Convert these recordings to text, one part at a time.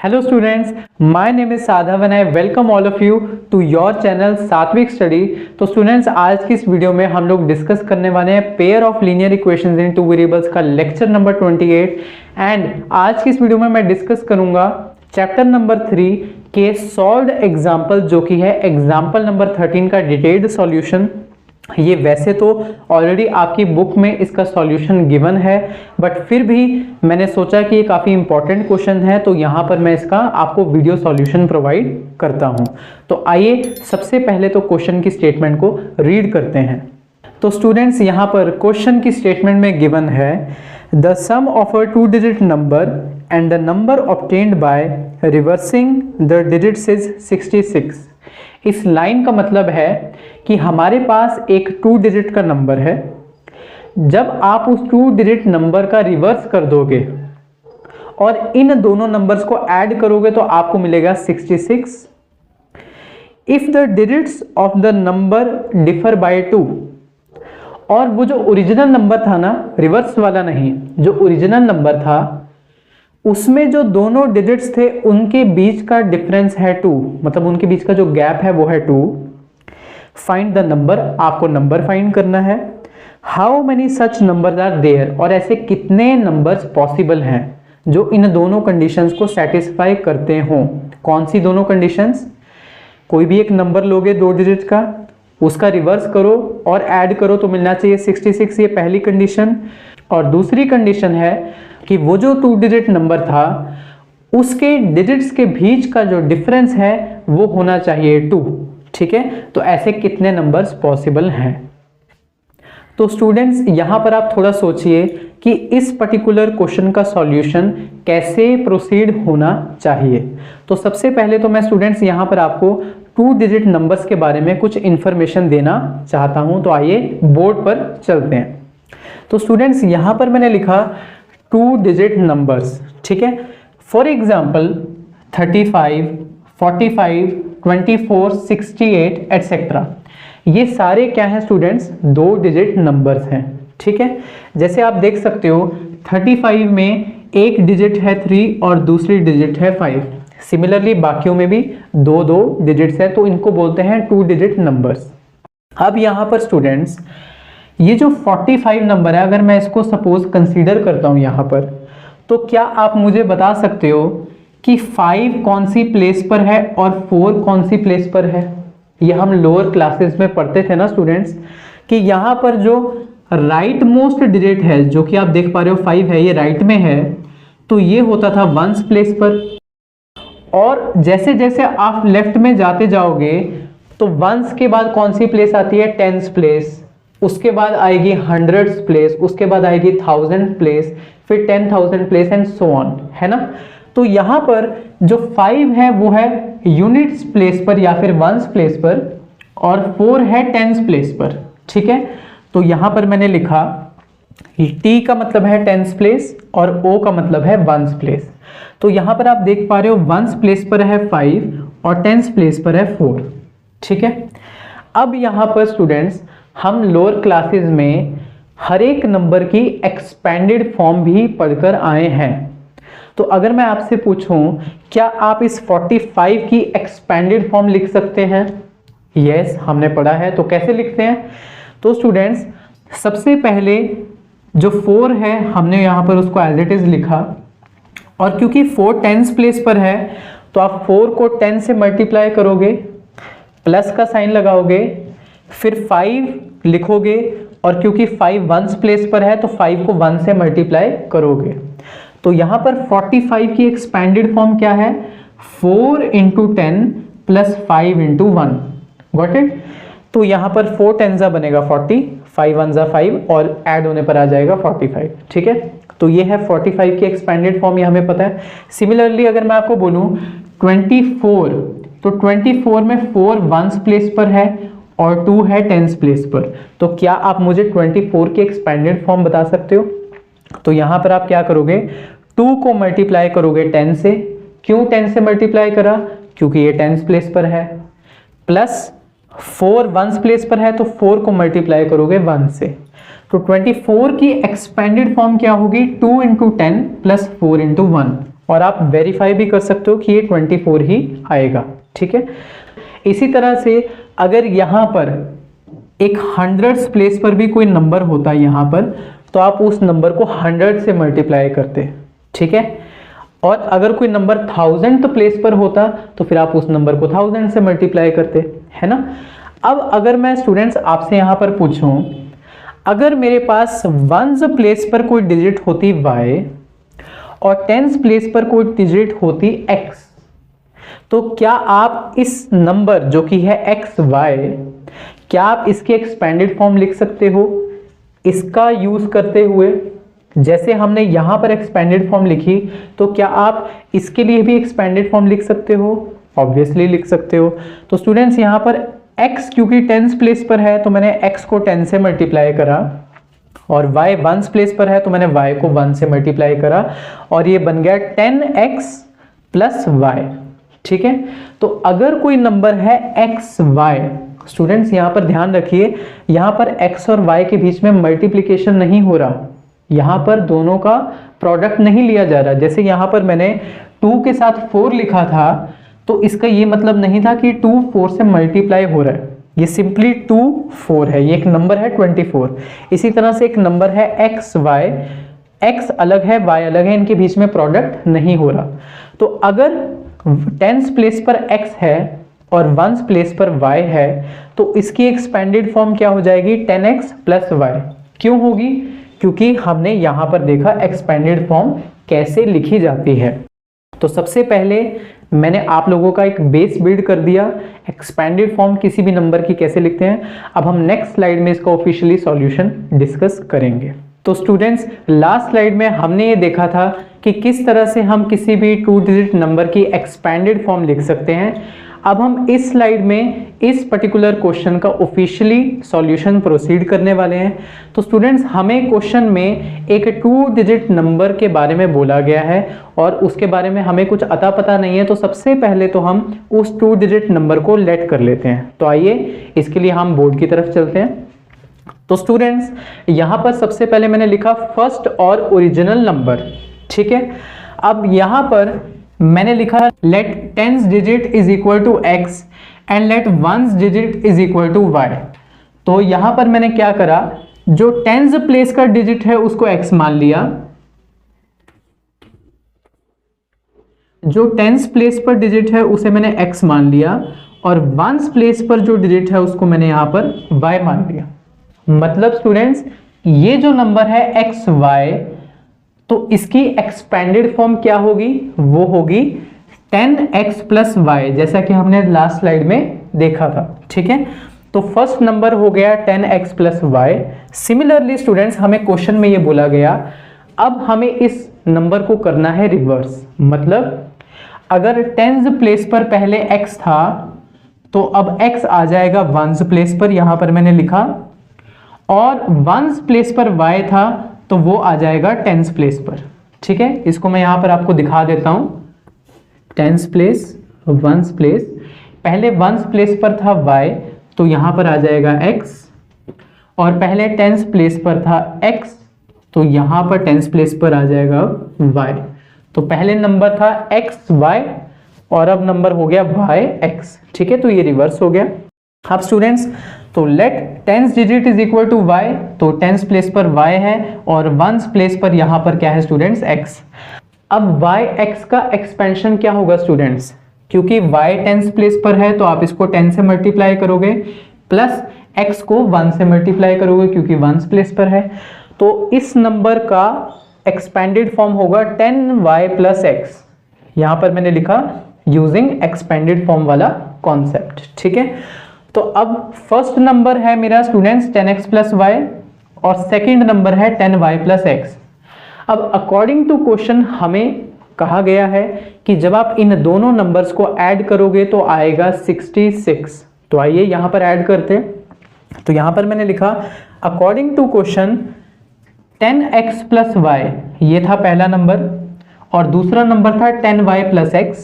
Hello students, my name is Sadhav and I welcome all of you to your channel सात्विक study. तो students, आज की इस video में हम लोग डिस्कस करने वाले हैं pair of linear equations in two variables का लेक्चर नंबर 28। एंड आज की इस वीडियो में मैं डिस्कस करूंगा चैप्टर नंबर 3 के सॉल्व्ड एग्जाम्पल, जो कि है एग्जाम्पल नंबर 13 का डिटेल्ड सॉल्यूशन। ये वैसे तो ऑलरेडी आपकी बुक में इसका सॉल्यूशन गिवन है, बट फिर भी मैंने सोचा कि ये काफ़ी इंपॉर्टेंट क्वेश्चन है, तो यहाँ पर मैं इसका आपको वीडियो सॉल्यूशन प्रोवाइड करता हूँ। तो आइए सबसे पहले तो क्वेश्चन की स्टेटमेंट को रीड करते हैं। तो स्टूडेंट्स, यहाँ पर क्वेश्चन की स्टेटमेंट में गिवन है the sum of a 2-digit number and the number obtained by reversing the digits is 66। इस लाइन का मतलब है कि हमारे पास एक 2 डिजिट का नंबर है। जब आप उस 2 डिजिट नंबर का रिवर्स कर दोगे और इन दोनों नंबर्स को ऐड करोगे तो आपको मिलेगा 66। If the digits of the number differ by 2, और वो जो ओरिजिनल नंबर था ना, रिवर्स वाला नहीं, जो ओरिजिनल नंबर था उसमें जो दोनों डिजिट्स थे उनके बीच का डिफरेंस है 2, मतलब उनके बीच का जो गैप है वो है 2। फाइंड द नंबर, आपको नंबर फाइंड करना है। How many such numbers are there, और ऐसे कितने नंबर्स पॉसिबल हैं जो इन दोनों कंडीशंस को सेटिस्फाई करते हों। कौन सी दोनों कंडीशंस? कोई भी एक नंबर लोगे 2 डिजिट का, उसका रिवर्स करो और ऐड करो तो मिलना चाहिए 66, ये पहली कंडीशन। और दूसरी कंडीशन है कि वो जो 2 डिजिट नंबर था उसके डिजिट्स के बीच का जो डिफरेंस है वो होना चाहिए 2। ठीक है, तो ऐसे कितने नंबर्स पॉसिबल हैं। तो स्टूडेंट्स, यहां पर आप थोड़ा सोचिए कि इस पर्टिकुलर क्वेश्चन का सॉल्यूशन कैसे प्रोसीड होना चाहिए। तो सबसे पहले तो मैं स्टूडेंट्स यहां पर आपको 2 डिजिट नंबर्स के बारे में कुछ इंफॉर्मेशन देना चाहता हूं। तो आइए बोर्ड पर चलते हैं। तो स्टूडेंट्स, यहां पर मैंने लिखा 2 डिजिट नंबर्स। ठीक है, फॉर एग्जाम्पल 35, 45, 24, 68 एटसेट्रा। ये सारे क्या हैं स्टूडेंट्स? 2 डिजिट नंबर्स हैं। ठीक है, जैसे आप देख सकते हो 35 में एक डिजिट है 3 और दूसरी डिजिट है 5। सिमिलरली बाकियों में भी 2-2 डिजिट्स है, तो इनको बोलते हैं 2 डिजिट नंबर्स। अब यहाँ पर स्टूडेंट्स, ये जो 45 नंबर है, अगर मैं इसको सपोज कंसीडर करता हूँ यहाँ पर, तो क्या आप मुझे बता सकते हो कि 5 कौन सी प्लेस पर है और 4 कौन सी प्लेस पर है? ये हम लोअर क्लासेस में पढ़ते थे ना स्टूडेंट्स, कि यहाँ पर जो राइट मोस्ट डिजिट है, जो कि आप देख पा रहे हो 5 है, ये राइट में है, तो ये होता था 1s प्लेस पर। और जैसे जैसे आप लेफ्ट में जाते जाओगे तो 1s के बाद कौन सी प्लेस आती है? 10s प्लेस, उसके बाद आएगी 100s प्लेस, उसके बाद आएगी 1000 प्लेस, फिर 10,000 प्लेस एंड सो ऑन, है ना। तो यहाँ पर जो 5 है वो है यूनिट्स प्लेस पर या फिर 1s प्लेस पर, और 4 है 10s प्लेस पर। ठीक है, तो यहाँ पर मैंने लिखा T का मतलब है 10s प्लेस और O का मतलब है 1s प्लेस। तो यहाँ पर आप देख पा रहे हो 1s प्लेस पर है 5 और 10s प्लेस पर है 4। ठीक है, अब यहाँ पर स्टूडेंट्स हम लोअर क्लासेस में हर एक नंबर की एक्सपेंडेड फॉर्म भी पढ़कर आए हैं। तो अगर मैं आपसे पूछूं क्या आप इस 45 की एक्सपेंडेड फॉर्म लिख सकते हैं? यस, हमने पढ़ा है। तो कैसे लिखते हैं? तो स्टूडेंट्स, सबसे पहले जो 4 है हमने यहाँ पर उसको एज इट इज लिखा, और क्योंकि 4 10s प्लेस पर है तो आप 4 को 10 से मल्टीप्लाई करोगे, प्लस का साइन लगाओगे, फिर 5 लिखोगे, और क्योंकि 5 1s प्लेस पर है तो 5 को 1 से मल्टीप्लाई करोगे। तो यहाँ पर 45 की एक्सपेंडेड फॉर्म क्या है? 4 × 10 + 5 × 1। Got it? तो यहाँ पर 4 10s बनेगा 40, 5 1s 5, और ऐड होने पर आ जाएगा 45। ठीक है, तो ये है 45 की एक्सपेंडेड फॉर्म, ये हमें पता है। सिमिलरली अगर मैं आपको बोलूँ 24, तो 24 में 4 1s प्लेस पर है और 2 है 10s प्लेस पर। तो क्या आप मुझे 24 की एक्सपेंडेड फॉर्म बता सकते हो? तो यहाँ पर आप क्या करोगे? 2 को मल्टीप्लाई करोगे 10 से। क्यों 10 से मल्टीप्लाई करा? क्योंकि ये 10s प्लेस पर है, प्लस 4 1s प्लेस पर है तो 4 को मल्टीप्लाई करोगे 1 से। तो 24 की एक्सपेंडेड फॉर्म क्या होगी? 2 × 10 + 4 × 1। और आप वेरीफाई भी कर सकते हो कि ये 24 ही आएगा, ठीक है। इसी तरह से अगर यहाँ पर एक 100 प्लेस पर भी कोई नंबर होता है यहाँ पर, तो आप उस नंबर को 100 से मल्टीप्लाई करते, ठीक है। और अगर कोई नंबर 1000 प्लेस पर होता तो फिर आप उस नंबर को 1000 से मल्टीप्लाई करते, है ना। अब अगर मैं स्टूडेंट्स आपसे यहाँ पर पूछूं, अगर मेरे पास 1s प्लेस पर कोई डिजिट होती y और 10s प्लेस पर कोई डिजिट होती x, तो क्या आप इस नंबर जो कि है x y, क्या आप इसके एक्सपेंडेड फॉर्म लिख सकते हो इसका यूज करते हुए? जैसे हमने यहां पर एक्सपेंडेड फॉर्म लिखी, तो क्या आप इसके लिए भी एक्सपेंडेड फॉर्म लिख सकते हो? ऑब्वियसली लिख सकते हो। तो स्टूडेंट्स यहां पर x क्योंकि 10s प्लेस पर है तो मैंने x को 10 से मल्टीप्लाई करा, और y 1s प्लेस पर है तो मैंने y को 1 से मल्टीप्लाई करा, और ये बन गया 10x प्लस y, ठीक है। तो अगर कोई नंबर है x y, स्टूडेंट्स यहां पर ध्यान रखिए, यहां पर x और y के बीच में मल्टीप्लिकेशन नहीं हो रहा, यहां पर दोनों का प्रोडक्ट नहीं लिया जा रहा। जैसे यहां पर मैंने 2 के साथ 4 लिखा था, तो इसका ये मतलब नहीं था कि 2 4 से मल्टीप्लाई हो रहा है, ये सिंपली 2 4 है, ये एक नंबर है 24। इसी तरह से एक नंबर है x y, x अलग है y अलग है, इनके बीच में प्रोडक्ट नहीं हो रहा। तो अगर 10s प्लेस पर x है और 1s प्लेस पर y है, तो इसकी एक्सपेंडेड फॉर्म क्या हो जाएगी? 10x plus y। क्यों होगी? क्योंकि हमने यहां पर देखा एक्सपेंडेड फॉर्म कैसे लिखी जाती है। तो सबसे पहले मैंने आप लोगों का एक बेस बिल्ड कर दिया, एक्सपेंडेड फॉर्म किसी भी नंबर की कैसे लिखते हैं। अब हम नेक्स्ट स्लाइड में इसका ऑफिशियली सॉल्यूशन डिस्कस करेंगे। तो स्टूडेंट्स लास्ट स्लाइड में हमने ये देखा था कि किस तरह से हम किसी भी 2 डिजिट नंबर की एक्सपेंडेड फॉर्म लिख सकते हैं। अब हम इस स्लाइड में इस पर्टिकुलर क्वेश्चन का ऑफिशियली सॉल्यूशन प्रोसीड करने वाले हैं। तो स्टूडेंट्स हमें क्वेश्चन में एक 2 डिजिट नंबर के बारे में बोला गया है और उसके बारे में हमें कुछ अता पता नहीं है, तो सबसे पहले तो हम उस 2 डिजिट नंबर को लेट कर लेते हैं। तो आइए इसके लिए हम बोर्ड की तरफ चलते हैं। तो स्टूडेंट्स यहां पर सबसे पहले मैंने लिखा फर्स्ट और ओरिजिनल नंबर, ठीक है। अब यहां पर मैंने लिखा let 10s digit is equal to x and let 1s digit is equal to y। तो यहां पर मैंने क्या करा, जो 10s प्लेस का डिजिट है उसको x मान लिया, जो 10s प्लेस पर डिजिट है उसे मैंने x मान लिया, और 1s प्लेस पर जो डिजिट है उसको मैंने यहां पर y मान लिया। मतलब स्टूडेंट्स ये जो नंबर है x y, तो इसकी एक्सपेंडेड फॉर्म क्या होगी? वो होगी 10x प्लस y, जैसा कि हमने लास्ट स्लाइड में देखा था, ठीक है। तो फर्स्ट नंबर हो गया 10x plus y। Similarly students हमें क्वेश्चन में ये बोला गया, अब हमें इस नंबर को करना है रिवर्स। मतलब अगर 10s प्लेस पर पहले x था तो अब x आ जाएगा 1s प्लेस पर, यहां पर मैंने लिखा, और 1s प्लेस पर y था तो वो आ जाएगा 10s प्लेस पर, ठीक है। इसको मैं यहां पर आपको दिखा देता हूं। 10s प्लेस 1s प्लेस, पहले 1s प्लेस पर था y तो यहां पर आ जाएगा x, और पहले 10s प्लेस पर था x तो यहां पर 10s प्लेस पर आ जाएगा y। तो पहले नंबर था x y और अब नंबर हो गया y x, ठीक है। तो ये रिवर्स हो गया। अब स्टूडेंट्स तो let 10s digit is equal to y, तो 10s प्लेस पर y है और 1s प्लेस पर यहां पर क्या है स्टूडेंट्स x। अब y x का एक्सपेंशन क्या होगा स्टूडेंट्स? क्योंकि y 10s प्लेस पर है तो आप इसको 10 से मल्टीप्लाई करोगे, प्लस x को 1 से मल्टीप्लाई करोगे क्योंकि 1s प्लेस पर है। तो इस नंबर का एक्सपेंडेड फॉर्म होगा 10y प्लस x। यहां पर मैंने लिखा यूजिंग एक्सपेंडेड फॉर्म वाला कॉन्सेप्ट, ठीक है। तो अब फर्स्ट नंबर है मेरा स्टूडेंट्स 10x प्लस y और सेकेंड नंबर है 10y प्लस x। अब अकॉर्डिंग टू क्वेश्चन हमें कहा गया है कि जब आप इन दोनों नंबर्स को ऐड करोगे तो आएगा 66। तो आइए यहां पर ऐड करते हैं। तो यहां पर मैंने लिखा according to question 10x plus y, ये था पहला नंबर, और दूसरा नंबर था 10y प्लस x।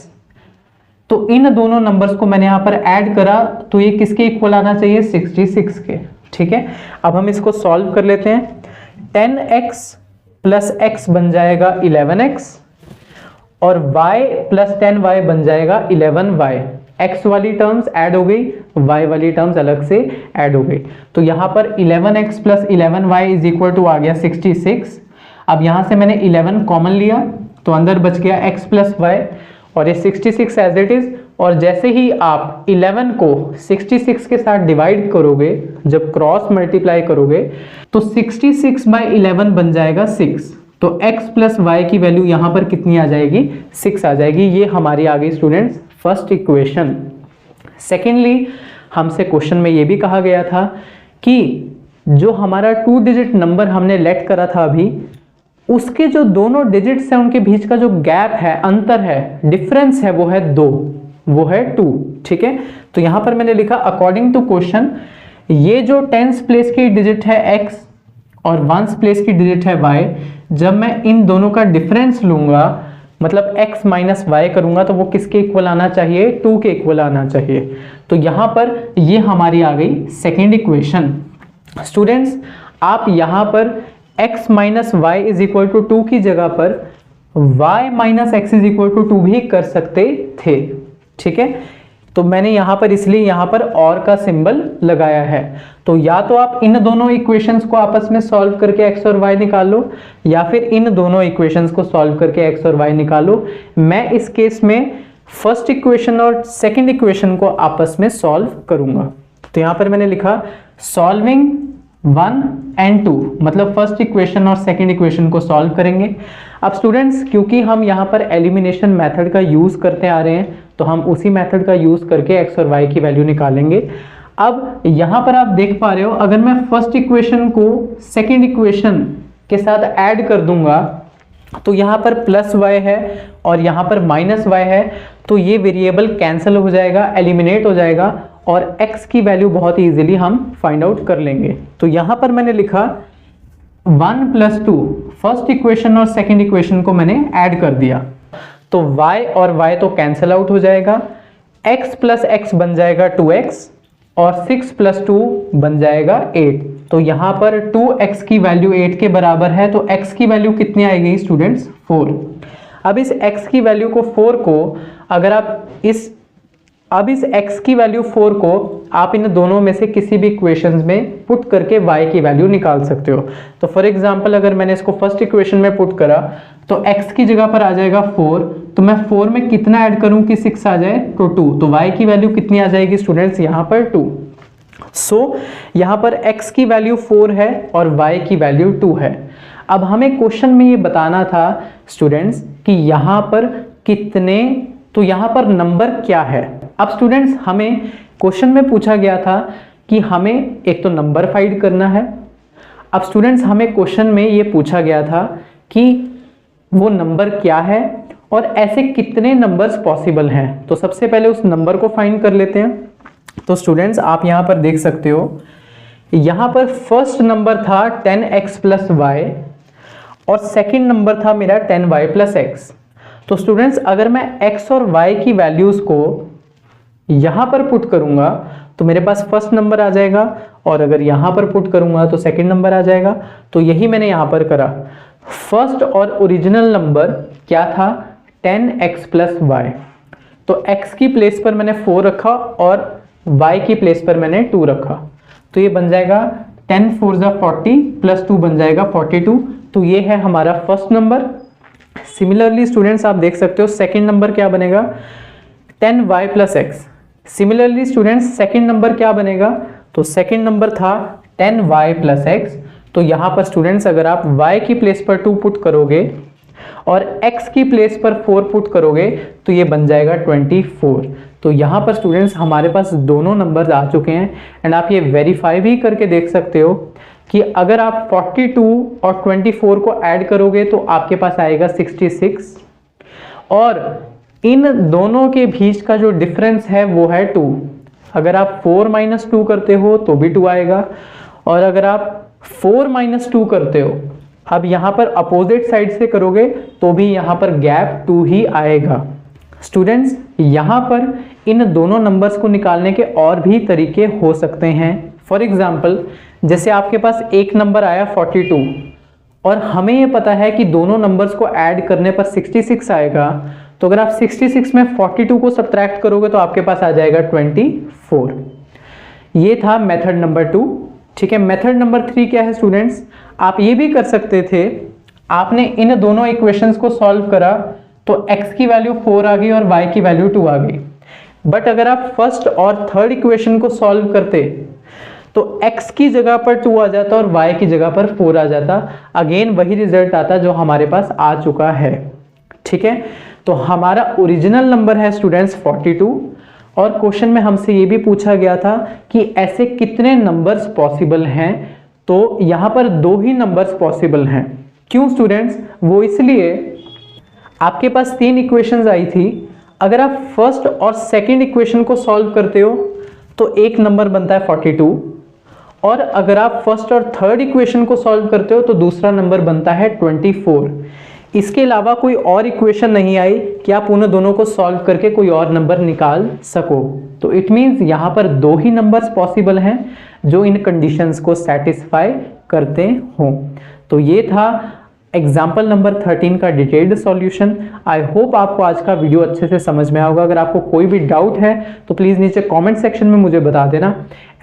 तो इन दोनों नंबर्स को मैंने यहां पर ऐड करा तो ये किसके इक्वल आना चाहिए? 66 के, ठीक है। अब हम इसको सॉल्व कर लेते हैं। 10x प्लस x बन जाएगा 11x, और y प्लस 10y बन जाएगा 11y। x वाली टर्म्स ऐड हो गई, y वाली टर्म्स अलग से ऐड हो गई। तो यहाँ पर 11x plus 11y is equal to आ गया 66। अब यहाँ से मैंने 11 कॉमन लिया तो अंदर बच गया x प्लस y और ये 66 एज इट इज। और जैसे ही आप 11 को 66 के साथ डिवाइड करोगे, जब क्रॉस मल्टीप्लाई करोगे तो 66 बाई 11 बन जाएगा 6। तो x प्लस वाई की वैल्यू यहाँ पर कितनी आ जाएगी? 6 आ जाएगी। ये हमारी आ गई स्टूडेंट्स फर्स्ट इक्वेशन। सेकेंडली हमसे क्वेश्चन में ये भी कहा गया था कि जो हमारा 2 डिजिट नंबर हमने लेट करा था अभी, उसके जो दोनों डिजिट्स हैं उनके बीच का जो गैप है, अंतर है, डिफरेंस है, वो है 2, वो है 2। ठीक है, तो यहां पर मैंने लिखा अकॉर्डिंग टू क्वेश्चन ये जो 10th प्लेस की डिजिट है x और 1st प्लेस की डिजिट है y, जब मैं इन दोनों का डिफरेंस लूंगा मतलब x माइनस वाई करूंगा तो वो किसके इक्वल आना चाहिए? 2 के इक्वल आना चाहिए। तो यहां पर ये हमारी आ गई सेकेंड इक्वेशन। स्टूडेंट्स आप यहां पर x minus y is equal to 2 की जगह पर y minus x is equal to 2 भी कर सकते थे। ठीक है, तो मैंने यहां पर इसलिए यहां पर और का सिंबल लगाया है। तो या तो आप इन दोनों इक्वेशंस को आपस में सॉल्व करके x और y निकालो, या फिर इन दोनों इक्वेशंस को सॉल्व करके x और y निकालो। मैं इस केस में फर्स्ट इक्वेशन और सेकंड इक्वेशन को आपस में सॉल्व करूंगा। तो यहां पर मैंने लिखा सॉल्विंग 1 एंड 2, मतलब फर्स्ट इक्वेशन और सेकंड इक्वेशन को सॉल्व करेंगे। अब स्टूडेंट्स क्योंकि हम यहाँ पर एलिमिनेशन मेथड का यूज करते आ रहे हैं तो हम उसी मेथड का यूज करके x और y की वैल्यू निकालेंगे। अब यहाँ पर आप देख पा रहे हो, अगर मैं फर्स्ट इक्वेशन को सेकंड इक्वेशन के साथ ऐड कर दूंगा तो यहाँ पर प्लस y है और यहाँ पर माइनस y है, तो ये वेरिएबल कैंसिल हो जाएगा, एलिमिनेट हो जाएगा और x की वैल्यू बहुत इजीली हम फाइंड आउट कर लेंगे। तो यहाँ पर मैंने लिखा 1 प्लस 2, फर्स्ट इक्वेशन और सेकंड इक्वेशन को मैंने ऐड कर दिया तो y और y तो कैंसिल आउट हो जाएगा, x प्लस x बन जाएगा 2x और 6 प्लस 2 बन जाएगा 8। तो यहाँ पर 2x की वैल्यू 8 के बराबर है, तो x की वैल्यू कितनी आएगी स्टूडेंट्स? 4। अब इस x की वैल्यू को 4 को अगर आप इस x की वैल्यू 4 को आप इन दोनों में से किसी भी इक्वेशंस में पुट करके y की वैल्यू निकाल सकते हो। तो फॉर एग्जांपल अगर मैंने इसको फर्स्ट इक्वेशन में पुट करा तो x की जगह पर आ जाएगा 4, तो मैं 4 में कितना ऐड करूं कि 6 आ जाए? तो 2। तो y की वैल्यू कितनी आ जाएगी स्टूडेंट्स? यहाँ पर 2। सो यहाँ पर x की वैल्यू 4 है और y की वैल्यू 2 है। अब हमें क्वेश्चन में ये बताना था स्टूडेंट्स कि यहाँ पर कितने, तो यहाँ पर नंबर क्या है। अब स्टूडेंट्स हमें क्वेश्चन में पूछा गया था कि हमें एक तो नंबर फाइंड करना है। अब स्टूडेंट्स हमें क्वेश्चन में ये पूछा गया था कि वो नंबर क्या है और ऐसे कितने नंबर्स पॉसिबल हैं। तो सबसे पहले उस नंबर को फाइंड कर लेते हैं। तो स्टूडेंट्स आप यहाँ पर देख सकते हो, यहाँ पर फर्स्ट नंबर था 10x प्लस वाई और सेकेंड नंबर था मेरा 10y प्लस एक्स। तो स्टूडेंट्स अगर मैं x और y की वैल्यूज को यहां पर पुट करूंगा तो मेरे पास फर्स्ट नंबर आ जाएगा और अगर यहां पर पुट करूंगा तो सेकंड नंबर आ जाएगा। तो यही मैंने यहां पर करा। फर्स्ट और ओरिजिनल नंबर क्या था? 10x plus y. तो x की प्लेस पर मैंने 4 रखा और y की प्लेस पर मैंने 2 रखा, तो ये बन जाएगा 10 4 जा 40 प्लस 2 बन जाएगा 42। तो ये है हमारा फर्स्ट नंबर। सिमिलरली स्टूडेंट्स आप देख सकते हो सेकंड नंबर क्या बनेगा? 10y plus x. Similarly students second number क्या बनेगा? तो सेकंड नंबर था 10y प्लस एक्स। तो यहाँ पर स्टूडेंट्स अगर आप y की प्लेस पर 2 पुट करोगे और x की प्लेस पर 4 पुट करोगे तो ये बन जाएगा 24। तो यहाँ पर स्टूडेंट्स हमारे पास दोनों नंबर्स आ चुके हैं एंड आप ये वेरीफाई भी करके देख सकते हो कि अगर आप 42 और 24 को ऐड करोगे तो आपके पास आएगा 66 और इन दोनों के बीच का जो डिफरेंस है वो है 2। अगर आप 4 माइनस 2 करते हो तो भी 2 आएगा और अगर आप 4 माइनस 2 करते हो, अब यहाँ पर अपोजिट साइड से करोगे तो भी यहाँ पर गैप 2 ही आएगा। स्टूडेंट्स यहाँ पर इन दोनों नंबर्स को निकालने के और भी तरीके हो सकते हैं। फॉर एग्जाम्पल जैसे आपके पास एक नंबर आया 42 और हमें ये पता है कि दोनों नंबर्स को ऐड करने पर 66 आएगा, तो अगर आप 66 में 42 को सब्ट्रैक्ट करोगे तो आपके पास आ जाएगा 24। ये था मेथड नंबर 2। ठीक है, मेथड नंबर 3 क्या है स्टूडेंट्स, आप ये भी कर सकते थे, आपने इन दोनों इक्वेशंस को सॉल्व करा तो x की वैल्यू 4 आ गई और y की वैल्यू 2 आ गई। बट अगर आप फर्स्ट और थर्ड इक्वेशन को सॉल्व करते तो x की जगह पर 2 आ जाता और y की जगह पर 4 आ जाता, अगेन वही रिजल्ट आता जो हमारे पास आ चुका है। ठीक है, तो हमारा ओरिजिनल नंबर है स्टूडेंट्स 42 और क्वेश्चन में हमसे ये भी पूछा गया था कि ऐसे कितने नंबर्स पॉसिबल हैं, तो यहां पर 2 ही नंबर्स पॉसिबल हैं। क्यों स्टूडेंट्स, वो इसलिए आपके पास 3 इक्वेशंस आई थी, अगर आप फर्स्ट और सेकंड इक्वेशन को सॉल्व करते हो तो एक नंबर बनता है 42 और अगर आप फर्स्ट और थर्ड इक्वेशन को सॉल्व करते हो तो दूसरा नंबर बनता है 24। इसके अलावा कोई और इक्वेशन नहीं आई कि आप उन दोनों को सॉल्व करके कोई और नंबर निकाल सको। तो इट मींस यहां पर 2 ही नंबर्स पॉसिबल हैं जो इन कंडीशंस को सेटिस्फाई करते हों। तो ये था एग्जाम्पल नंबर 13 का डिटेल्ड सॉल्यूशन। आई होप आपको आज का वीडियो अच्छे से समझ में आएगा। अगर आपको कोई भी डाउट है तो प्लीज़ नीचे कमेंट सेक्शन में मुझे बता देना।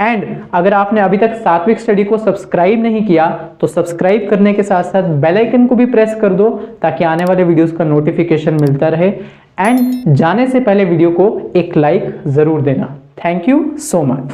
एंड अगर आपने अभी तक सात्विक स्टडी को सब्सक्राइब नहीं किया तो सब्सक्राइब करने के साथ साथ बेल आइकन को भी प्रेस कर दो ताकि आने वाले वीडियोस का नोटिफिकेशन मिलता रहे। एंड जाने से पहले वीडियो को एक लाइक ज़रूर देना। Thank you so much.